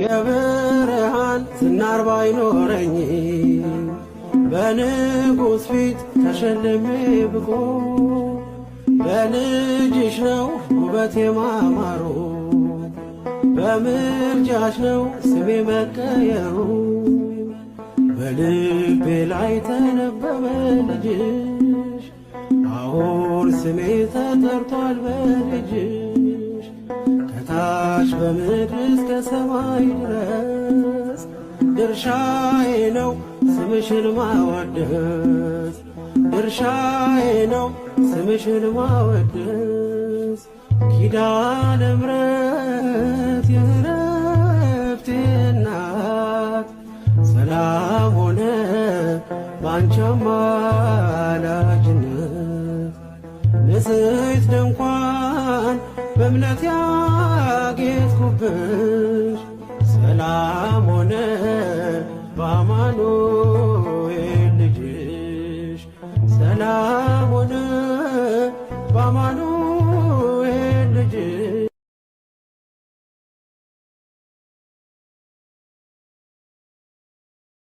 የብርሃን ዝናር ባይኖረኝ በንጉሥ ፊት ተሸልሜ ብቆ በልጅሽ ነው ውበቴ ማማሩ በምልጃሽ ነው ስሜ መቀየሩ በልቤ ላይ ተነበበ ልጅሽ አሁን ስሜ ተጠርቷል በልጅሽ ከታች በምድር እስከ ሰማይ ድረስ ድርሻዬ ነው ስምሽን ማወደስ ድርሻዬ ነው ስምሽን ማወደስ ኪዳነ ምሕረት የዕረፍቴ እናት ሰላም ሆነ ባንቺ አማላጅነት ንጽሕት ድንኳን በእምነት ያጌጥኩብሽ